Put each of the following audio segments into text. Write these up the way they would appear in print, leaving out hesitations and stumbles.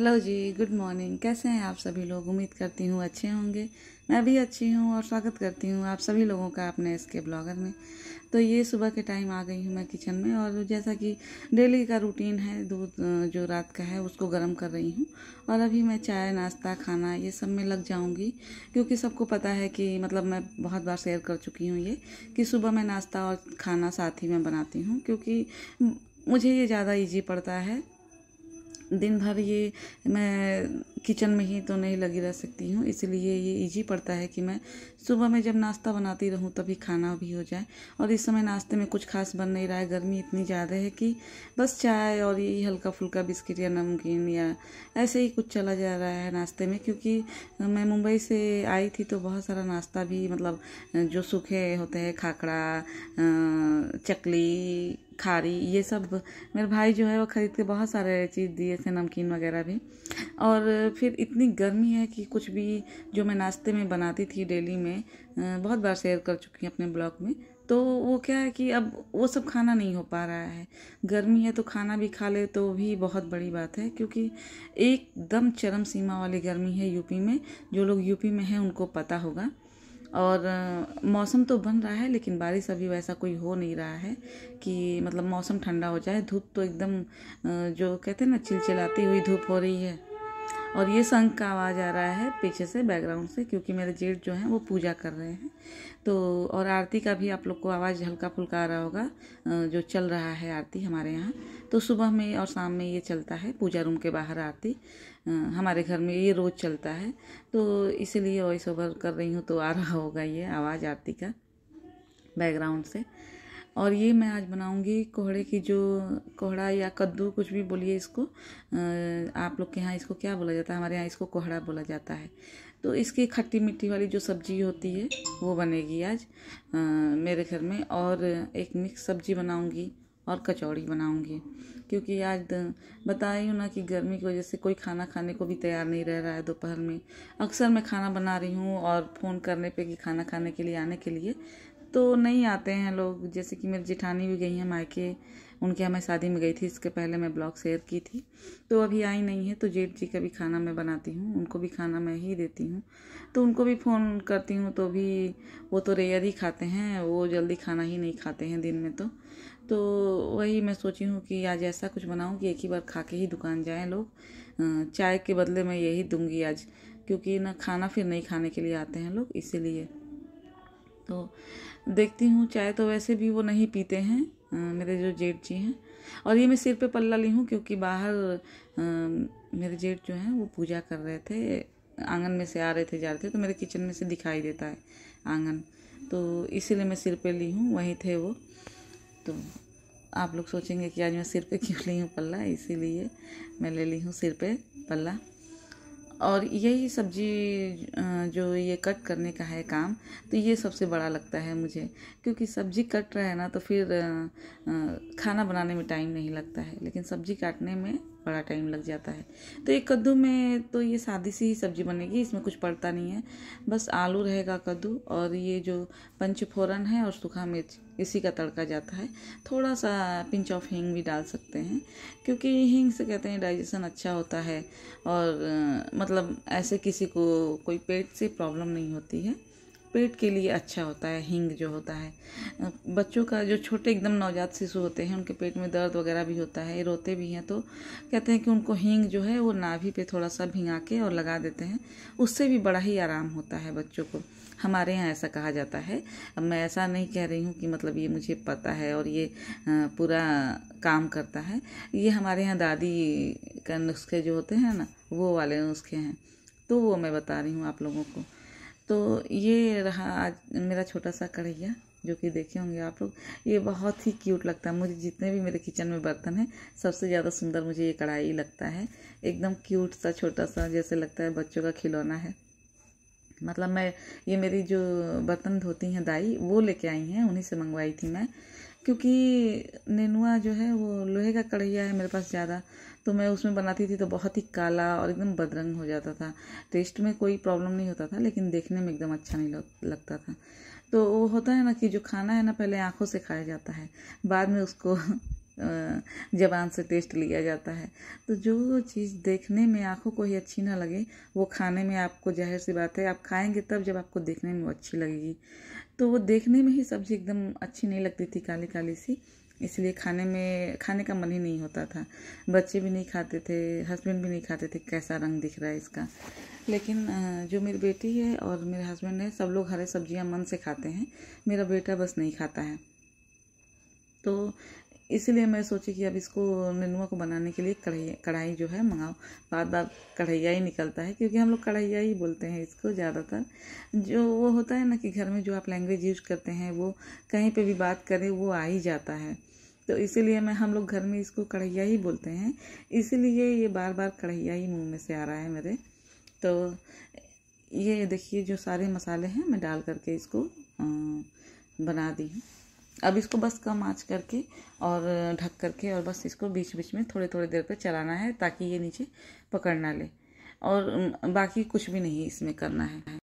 Hello जी, good morning. कैसे हैं आप सभी लोग? उम्मीद करती हूँ अच्छे होंगे। मैं भी अच्छी हूँ और स्वागत करती हूँ आप सभी लोगों का अपने इसके ब्लॉगर में। तो ये सुबह के टाइम आ गई हूँ मैं किचन में, और जैसा कि डेली का रूटीन है, दूध जो रात का है उसको गर्म कर रही हूँ। और अभी मैं चाय नाश्ता खाना ये सब में लग जाऊँगी, क्योंकि सबको पता है कि मतलब मैं बहुत बार शेयर कर चुकी हूँ ये कि सुबह मैं नाश्ता और खाना साथ ही में बनाती हूँ, क्योंकि मुझे ये ज़्यादा ईजी पड़ता है। दिन भर ये मैं किचन में ही तो नहीं लगी रह सकती हूँ, इसलिए ये इजी पड़ता है कि मैं सुबह में जब नाश्ता बनाती रहूँ तभी खाना भी हो जाए। और इस समय नाश्ते में कुछ खास बन नहीं रहा है, गर्मी इतनी ज़्यादा है कि बस चाय और यही हल्का फुल्का बिस्किट या नमकीन या ऐसे ही कुछ चला जा रहा है नाश्ते में। क्योंकि मैं मुंबई से आई थी तो बहुत सारा नाश्ता भी मतलब जो सूखे होते हैं, खाखड़ा, चकली, खारी, ये सब मेरे भाई जो है वो ख़रीद के बहुत सारे चीज़ दिए थे, नमकीन वगैरह भी। और फिर इतनी गर्मी है कि कुछ भी जो मैं नाश्ते में बनाती थी डेली में, बहुत बार शेयर कर चुकी हूँ अपने ब्लॉग में, तो वो क्या है कि अब वो सब खाना नहीं हो पा रहा है। गर्मी है तो खाना भी खा ले तो भी बहुत बड़ी बात है, क्योंकि एकदम चरम सीमा वाली गर्मी है यूपी में। जो लोग यूपी में हैं उनको पता होगा। और मौसम तो बन रहा है लेकिन बारिश अभी वैसा कोई हो नहीं रहा है कि मतलब मौसम ठंडा हो जाए। धूप तो एकदम जो कहते हैं ना, चिलचिलाती हुई धूप हो रही है। और ये शंख का आवाज़ आ रहा है पीछे से, बैकग्राउंड से, क्योंकि मेरे जेठ जो हैं वो पूजा कर रहे हैं। तो और आरती का भी आप लोग को आवाज़ हल्का फुल्का आ रहा होगा, जो चल रहा है आरती हमारे यहाँ। तो सुबह में और शाम में ये चलता है, पूजा रूम के बाहर आरती हमारे घर में ये रोज़ चलता है। तो इसीलिए वॉइस ओवर कर रही हूँ, तो आ रहा होगा ये आवाज़ आरती का बैकग्राउंड से। और ये मैं आज बनाऊंगी कोहड़े की, जो कोहड़ा या कद्दू कुछ भी बोलिए इसको, आप लोग के यहाँ इसको क्या बोला जाता है, हमारे यहाँ इसको कोहड़ा बोला जाता है। तो इसकी खट्टी मिट्टी वाली जो सब्जी होती है वो बनेगी आज मेरे घर में। और एक मिक्स सब्जी बनाऊंगी और कचौड़ी बनाऊंगी, क्योंकि आज बता रही हूँ ना कि गर्मी की वजह से कोई खाना खाने को भी तैयार नहीं रह रहा है दोपहर में। अक्सर मैं खाना बना रही हूँ और फ़ोन करने पे कि खाना खाने के लिए आने के लिए, तो नहीं आते हैं लोग। जैसे कि मेरी जेठानी भी गई हैं मायके, उनके यहाँ मैं शादी में गई थी, इसके पहले मैं ब्लॉग शेयर की थी, तो अभी आई नहीं है। तो जेठ जी का भी खाना मैं बनाती हूँ, उनको भी खाना मैं ही देती हूँ। तो उनको भी फ़ोन करती हूँ तो भी वो तो रेयर ही खाते हैं, वो जल्दी खाना ही नहीं खाते हैं दिन में। तो वही मैं सोची हूँ कि आज ऐसा कुछ बनाऊँ कि एक ही बार खा के ही दुकान जाएँ लोग। चाय के बदले मैं यही दूंगी आज, क्योंकि ना खाना फिर नहीं खाने के लिए आते हैं लोग, इसीलिए। तो देखती हूँ, चाय तो वैसे भी वो नहीं पीते हैं मेरे जो जेठ जी हैं। और ये मैं सिर पे पल्ला ली हूँ क्योंकि बाहर मेरे जेठ जो हैं वो पूजा कर रहे थे, आंगन में से आ रहे थे जा रहे थे, तो मेरे किचन में से दिखाई देता है आंगन, तो इसीलिए मैं सिर पे ली हूँ, वहीं थे वो। तो आप लोग सोचेंगे कि आज मैं सिर पे क्यों ली हूँ पल्ला, इसीलिए मैं ले ली हूँ सिर पे पल्ला। और यही सब्जी जो ये कट करने का है काम, तो ये सबसे बड़ा लगता है मुझे, क्योंकि सब्जी कट रहा है ना तो फिर खाना बनाने में टाइम नहीं लगता है, लेकिन सब्जी काटने में बड़ा टाइम लग जाता है। तो एक कद्दू में तो ये सादी सी ही सब्जी बनेगी, इसमें कुछ पड़ता नहीं है, बस आलू रहेगा, कद्दू और ये जो पंचफोरन है और सूखा मिर्च, इसी का तड़का जाता है। थोड़ा सा पिंच ऑफ हींग भी डाल सकते हैं, क्योंकि हींग से कहते हैं डाइजेशन अच्छा होता है। और मतलब ऐसे किसी को कोई पेट से प्रॉब्लम नहीं होती है, पेट के लिए अच्छा होता है हींग जो होता है। बच्चों का जो छोटे एकदम नवजात शिशु होते हैं, उनके पेट में दर्द वगैरह भी होता है, रोते भी हैं, तो कहते हैं कि उनको हींग जो है वो नाभि पे थोड़ा सा भिंगा के और लगा देते हैं, उससे भी बड़ा ही आराम होता है बच्चों को। हमारे यहाँ ऐसा कहा जाता है। अब मैं ऐसा नहीं कह रही हूँ कि मतलब ये मुझे पता है और ये पूरा काम करता है। ये हमारे यहाँ दादी का नुस्खे जो होते हैं ना, वो वाले नुस्खे हैं, तो वो मैं बता रही हूँ आप लोगों को। तो ये रहा आज मेरा छोटा सा कढ़ैया, जो कि देखे होंगे आप लोग। ये बहुत ही क्यूट लगता है मुझे, जितने भी मेरे किचन में बर्तन हैं सबसे ज़्यादा सुंदर मुझे ये कढ़ाई लगता है। एकदम क्यूट सा, छोटा सा, जैसे लगता है बच्चों का खिलौना है। मतलब मैं ये मेरी जो बर्तन धोती हैं दाई, वो लेके आई हैं, उन्हीं से मंगवाई थी मैं, क्योंकि नेनुआ जो है वो लोहे का कढ़ैया है मेरे पास ज़्यादा, तो मैं उसमें बनाती थी तो बहुत ही काला और एकदम बदरंग हो जाता था। टेस्ट में कोई प्रॉब्लम नहीं होता था, लेकिन देखने में एकदम अच्छा नहीं लगता था। तो वो होता है ना कि जो खाना है ना, पहले आँखों से खाया जाता है, बाद में उसको ज़बान से टेस्ट लिया जाता है। तो जो चीज़ देखने में आँखों को ही अच्छी ना लगे, वो खाने में आपको, जाहिर सी बात है, आप खाएंगे तब जब आपको देखने में वो अच्छी लगेगी। तो वो देखने में ही सब्ज़ी एकदम अच्छी नहीं लगती थी, काली काली सी, इसलिए खाने का मन ही नहीं होता था। बच्चे भी नहीं खाते थे, हस्बैंड भी नहीं खाते थे, कैसा रंग दिख रहा है इसका। लेकिन जो मेरी बेटी है और मेरे हस्बैंड है, सब लोग हरे सब्जियां मन से खाते हैं, मेरा बेटा बस नहीं खाता है। तो इसलिए मैं सोची कि अब इसको नेनुआ को बनाने के लिए कढ़ाई जो है मंगाओ। बार बार कढ़ैया ही निकलता है, क्योंकि हम लोग कढ़ैया ही बोलते हैं इसको ज़्यादातर। जो वो होता है ना कि घर में जो आप लैंग्वेज यूज करते हैं, वो कहीं पे भी बात करें वो आ ही जाता है। तो इसीलिए हम लोग घर में इसको कढ़ैया ही बोलते हैं, इसीलिए ये बार बार कढ़ैया ही मुँह में से आ रहा है मेरे। तो ये देखिए जो सारे मसाले हैं मैं डाल करके इसको बना दी हूँ। अब इसको बस कम आंच करके और ढक करके और बस इसको बीच बीच में थोड़ी थोड़ी देर पे चलाना है, ताकि ये नीचे पकड़ ना ले, और बाकी कुछ भी नहीं इसमें करना है।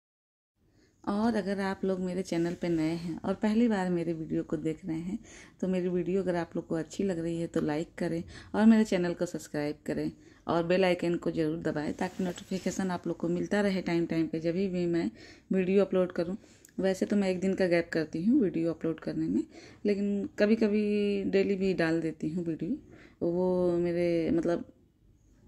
और अगर आप लोग मेरे चैनल पे नए हैं और पहली बार मेरे वीडियो को देख रहे हैं, तो मेरी वीडियो अगर आप लोग को अच्छी लग रही है तो लाइक करें और मेरे चैनल को सब्सक्राइब करें और बेल आइकन को ज़रूर दबाएं, ताकि नोटिफिकेशन आप लोग को मिलता रहे टाइम टाइम पे जब भी मैं वीडियो अपलोड करूं। वैसे तो मैं एक दिन का गैप करती हूँ वीडियो अपलोड करने में, लेकिन कभी कभी डेली भी डाल देती हूँ वीडियो। वो मेरे मतलब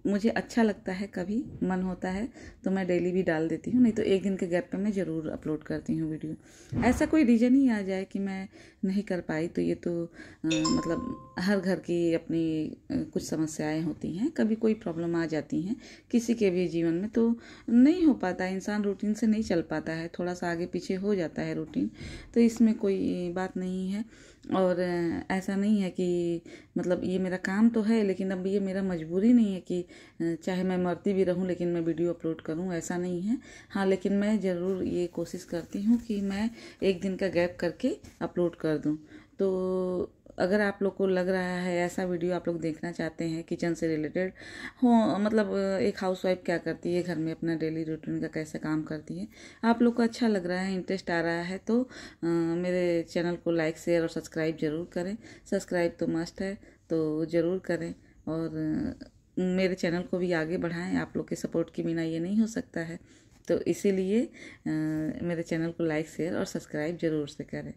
मुझे अच्छा लगता है, कभी मन होता है तो मैं डेली भी डाल देती हूँ, नहीं तो एक दिन के गैप पे मैं ज़रूर अपलोड करती हूँ वीडियो। ऐसा कोई रीज़न ही आ जाए कि मैं नहीं कर पाई, तो ये तो मतलब हर घर की अपनी कुछ समस्याएं होती हैं, कभी कोई प्रॉब्लम आ जाती हैं किसी के भी जीवन में, तो नहीं हो पाता, इंसान रूटीन से नहीं चल पाता है, थोड़ा सा आगे पीछे हो जाता है रूटीन। तो इसमें कोई बात नहीं है, और ऐसा नहीं है कि मतलब ये मेरा काम तो है, लेकिन अब ये मेरा मजबूरी नहीं है कि चाहे मैं मरती भी रहूं लेकिन मैं वीडियो अपलोड करूं, ऐसा नहीं है। हाँ, लेकिन मैं ज़रूर ये कोशिश करती हूं कि मैं एक दिन का गैप करके अपलोड कर दूं। तो अगर आप लोग को लग रहा है ऐसा वीडियो आप लोग देखना चाहते हैं किचन से रिलेटेड हो, मतलब एक हाउसवाइफ क्या करती है घर में, अपना डेली रूटीन का कैसे काम करती है, आप लोग को अच्छा लग रहा है, इंटरेस्ट आ रहा है, तो मेरे चैनल को लाइक शेयर और सब्सक्राइब ज़रूर करें। सब्सक्राइब तो मस्ट है, तो ज़रूर करें, और मेरे चैनल को भी आगे बढ़ाएं। आप लोग के सपोर्ट के बिना ये नहीं हो सकता है, तो इसीलिए मेरे चैनल को लाइक शेयर और सब्सक्राइब ज़रूर से करें।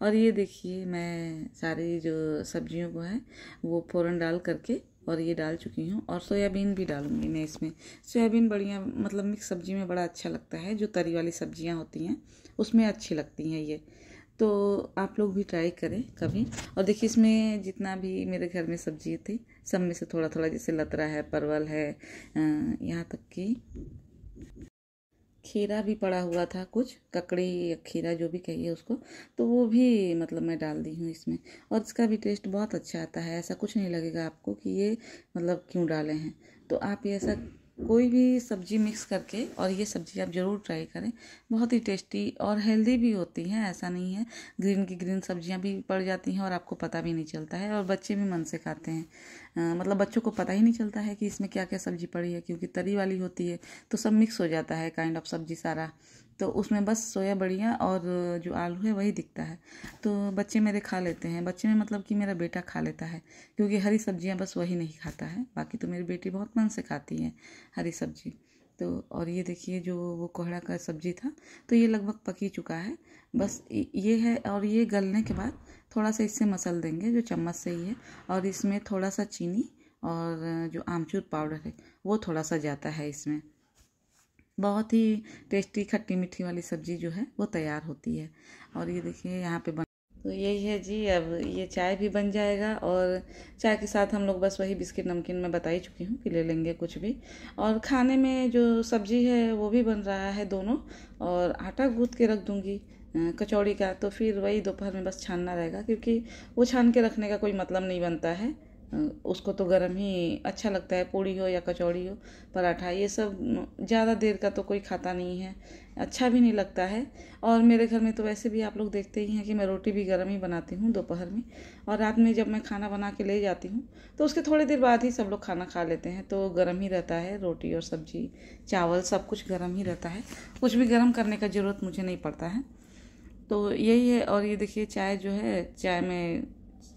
और ये देखिए मैं सारी जो सब्जियों को है वो फ़ौरन डाल करके और ये डाल चुकी हूँ, और सोयाबीन भी डालूँगी मैं इसमें। सोयाबीन बढ़िया, मतलब मिक्स सब्जी में बड़ा अच्छा लगता है, जो तरी वाली सब्जियाँ होती हैं उसमें अच्छी लगती हैं ये। तो आप लोग भी ट्राई करें कभी। और देखिए इसमें जितना भी मेरे घर में सब्जी थी, सब में से थोड़ा थोड़ा, जैसे लतरा है, परवल है, यहाँ तक कि खीरा भी पड़ा हुआ था, कुछ ककड़ी या खीरा जो भी कहिए उसको, तो वो भी मतलब मैं डाल दी हूँ इसमें, और इसका भी टेस्ट बहुत अच्छा आता है। ऐसा कुछ नहीं लगेगा आपको कि ये मतलब क्यों डाले हैं। तो आप ये ऐसा कोई भी सब्जी मिक्स करके, और ये सब्जी आप ज़रूर ट्राई करें, बहुत ही टेस्टी और हेल्दी भी होती हैं, ऐसा नहीं है। ग्रीन की ग्रीन सब्जियां भी पड़ जाती हैं और आपको पता भी नहीं चलता है, और बच्चे भी मन से खाते हैं। मतलब बच्चों को पता ही नहीं चलता है कि इसमें क्या क्या सब्जी पड़ी है, क्योंकि तरी वाली होती है तो सब मिक्स हो जाता है काइंड ऑफ सब्जी सारा, तो उसमें बस सोया बड़ियाँ और जो आलू है वही दिखता है। तो बच्चे मेरे खा लेते हैं, बच्चे में मतलब कि मेरा बेटा खा लेता है, क्योंकि हरी सब्जियां बस वही नहीं खाता है, बाकी तो मेरी बेटी बहुत मन से खाती है हरी सब्जी। तो और ये देखिए जो वो कोहड़ा का सब्जी था, तो ये लगभग पक ही चुका है, बस ये है। और ये गलने के बाद थोड़ा सा इससे मसल देंगे, जो चम्मच से ही है, और इसमें थोड़ा सा चीनी और जो आमचूर पाउडर है वो थोड़ा सा जाता है इसमें। बहुत ही टेस्टी खट्टी मीठी वाली सब्जी जो है वो तैयार होती है। और ये देखिए यहाँ पे तो यही है जी। अब ये चाय भी बन जाएगा, और चाय के साथ हम लोग बस वही बिस्किट नमकीन मैं बता ही चुकी हूँ कि ले लेंगे कुछ भी। और खाने में जो सब्जी है वो भी बन रहा है दोनों, और आटा गूँथ के रख दूँगी कचौड़ी का, तो फिर वही दोपहर में बस छानना रहेगा, क्योंकि वो छान के रखने का कोई मतलब नहीं बनता है। उसको तो गर्म ही अच्छा लगता है, पूड़ी हो या कचौड़ी हो, पराठा, ये सब ज़्यादा देर का तो कोई खाता नहीं है, अच्छा भी नहीं लगता है। और मेरे घर में तो वैसे भी आप लोग देखते ही हैं कि मैं रोटी भी गर्म ही बनाती हूँ दोपहर में, और रात में जब मैं खाना बना के ले जाती हूँ तो उसके थोड़ी देर बाद ही सब लोग खाना खा लेते हैं, तो गर्म ही रहता है, रोटी और सब्जी चावल सब कुछ गर्म ही रहता है, कुछ भी गर्म करने का ज़रूरत मुझे नहीं पड़ता है। तो यही है। और ये देखिए चाय जो है, चाय में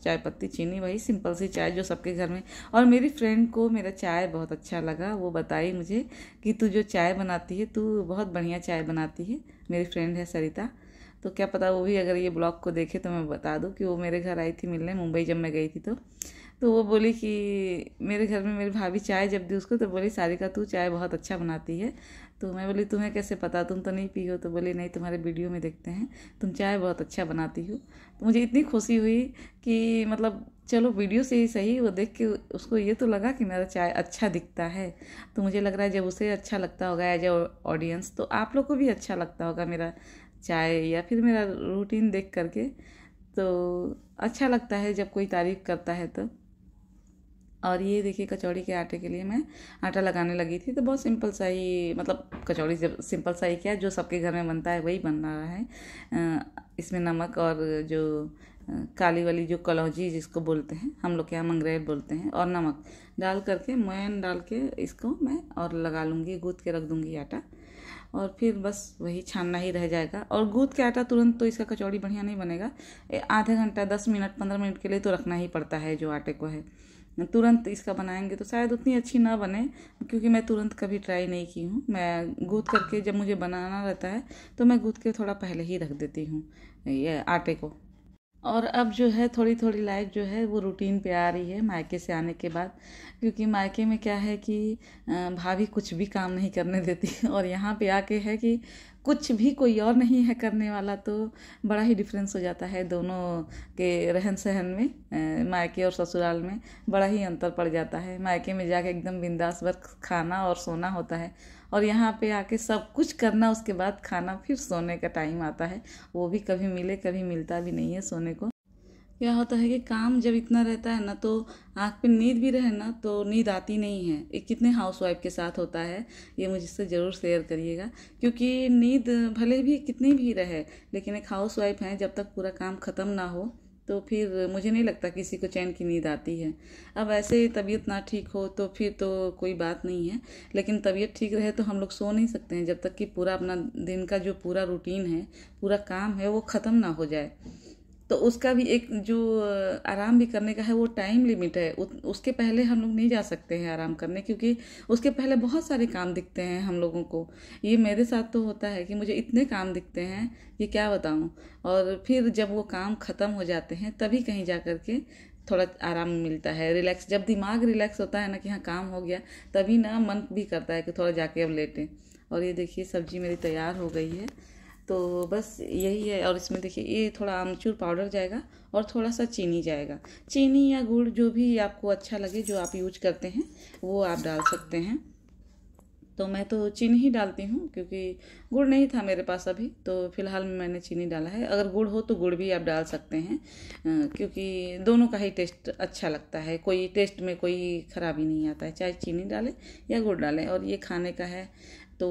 चाय पत्ती, चीनी, वही सिंपल सी चाय जो सबके घर में। और मेरी फ्रेंड को मेरा चाय बहुत अच्छा लगा, वो बताई मुझे कि तू जो चाय बनाती है तू बहुत बढ़िया चाय बनाती है। मेरी फ्रेंड है सरिता, तो क्या पता वो भी अगर ये ब्लॉग को देखे तो मैं बता दूँ कि वो मेरे घर आई थी मिलने, मुंबई जब मैं गई थी। तो वो बोली कि मेरे घर में मेरी भाभी चाय जब दी उसको तो बोली सारिका तू चाय बहुत अच्छा बनाती है। तो मैं बोली तुम्हें कैसे पता, तुम तो नहीं पी हो? तो बोली नहीं, तुम्हारे वीडियो में देखते हैं तुम चाय बहुत अच्छा बनाती हो। तो मुझे इतनी खुशी हुई कि मतलब चलो वीडियो से ही सही, वो देख के उसको ये तो लगा कि मेरा चाय अच्छा दिखता है। तो मुझे लग रहा है जब उसे अच्छा लगता होगा एज ए ऑडियंस, तो आप लोग को भी अच्छा लगता होगा मेरा चाय या फिर मेरा रूटीन देख करके। तो अच्छा लगता है जब कोई तारीफ़ करता है तो। और ये देखिए कचौड़ी के आटे के लिए मैं आटा लगाने लगी थी। तो बहुत सिंपल सा ही, मतलब कचौड़ी जब सिंपल सा ही क्या, जो सबके घर में बनता है वही बन रहा है। इसमें नमक और जो काली वाली जो कलौजी जिसको बोलते हैं, हम लोग के यहाँ मंगरेल बोलते हैं, और नमक डाल करके मोयन डाल के इसको मैं और लगा लूँगी, गूँथ के रख दूँगी आटा। और फिर बस वही छानना ही रह जाएगा। और गूँथ के आटा तुरंत तो इसका कचौड़ी बढ़िया नहीं बनेगा, आधे घंटा 10 मिनट 15 मिनट के लिए तो रखना ही पड़ता है जो आटे को है। तुरंत इसका बनाएंगे तो शायद उतनी अच्छी ना बने, क्योंकि मैं तुरंत कभी ट्राई नहीं की हूँ। मैं गूँथ करके जब मुझे बनाना रहता है तो मैं गूँथ के थोड़ा पहले ही रख देती हूँ ये आटे को। और अब जो है थोड़ी थोड़ी लाइफ जो है वो रूटीन पे आ रही है मायके से आने के बाद, क्योंकि मायके में क्या है कि भाभी कुछ भी काम नहीं करने देती और यहाँ पे आके है कि कुछ भी कोई और नहीं है करने वाला। तो बड़ा ही डिफरेंस हो जाता है दोनों के रहन सहन में, मायके और ससुराल में बड़ा ही अंतर पड़ जाता है। मायके में जाके एकदम बिंदास वक्त खाना और सोना होता है, और यहाँ पे आके सब कुछ करना, उसके बाद खाना, फिर सोने का टाइम आता है, वो भी कभी मिले कभी मिलता भी नहीं है सोने को। क्या होता है कि काम जब इतना रहता है ना, तो आँख पे नींद भी रहे ना तो नींद आती नहीं है। ये कितने हाउसवाइफ के साथ होता है, ये मुझसे ज़रूर शेयर करिएगा। क्योंकि नींद भले भी कितनी भी रहे, लेकिन एक हाउसवाइफ है जब तक पूरा काम ख़त्म ना हो तो फिर मुझे नहीं लगता किसी को चैन की नींद आती है। अब ऐसे तबीयत ना ठीक हो तो फिर तो कोई बात नहीं है, लेकिन तबीयत ठीक रहे तो हम लोग सो नहीं सकते हैं जब तक कि पूरा अपना दिन का जो पूरा रूटीन है, पूरा काम है, वो ख़त्म ना हो जाए। तो उसका भी एक जो आराम भी करने का है वो टाइम लिमिट है, उसके पहले हम लोग नहीं जा सकते हैं आराम करने, क्योंकि उसके पहले बहुत सारे काम दिखते हैं हम लोगों को। ये मेरे साथ तो होता है कि मुझे इतने काम दिखते हैं, ये क्या बताऊँ। और फिर जब वो काम ख़त्म हो जाते हैं तभी कहीं जा कर के थोड़ा आराम मिलता है, रिलैक्स। जब दिमाग रिलैक्स होता है ना कि हाँ काम हो गया, तभी ना मन भी करता है कि थोड़ा जाके अब लेटें। और ये देखिए सब्जी मेरी तैयार हो गई है, तो बस यही है। और इसमें देखिए ये थोड़ा आमचूर पाउडर जाएगा और थोड़ा सा चीनी जाएगा। चीनी या गुड़ जो भी आपको अच्छा लगे, जो आप यूज करते हैं वो आप डाल सकते हैं। तो मैं तो चीनी ही डालती हूँ, क्योंकि गुड़ नहीं था मेरे पास अभी, तो फिलहाल मैंने चीनी डाला है। अगर गुड़ हो तो गुड़ भी आप डाल सकते हैं, क्योंकि दोनों का ही टेस्ट अच्छा लगता है, कोई टेस्ट में कोई खराबी नहीं आता है, चाहे चीनी डालें या गुड़ डालें। और ये खाने का है, तो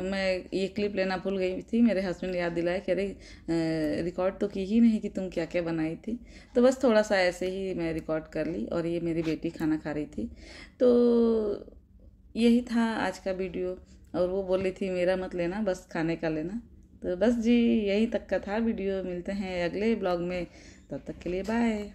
मैं ये क्लिप लेना भूल गई थी, मेरे हस्बैंड याद दिलाया कि अरे रिकॉर्ड तो की ही नहीं कि तुम क्या क्या बनाई थी। तो बस थोड़ा सा ऐसे ही मैं रिकॉर्ड कर ली। और ये मेरी बेटी खाना खा रही थी, तो यही था आज का वीडियो। और वो बोली थी मेरा मत लेना, बस खाने का लेना। तो बस जी यही तक का था वीडियो। मिलते हैं अगले ब्लॉग में, तब तक के लिए बाय।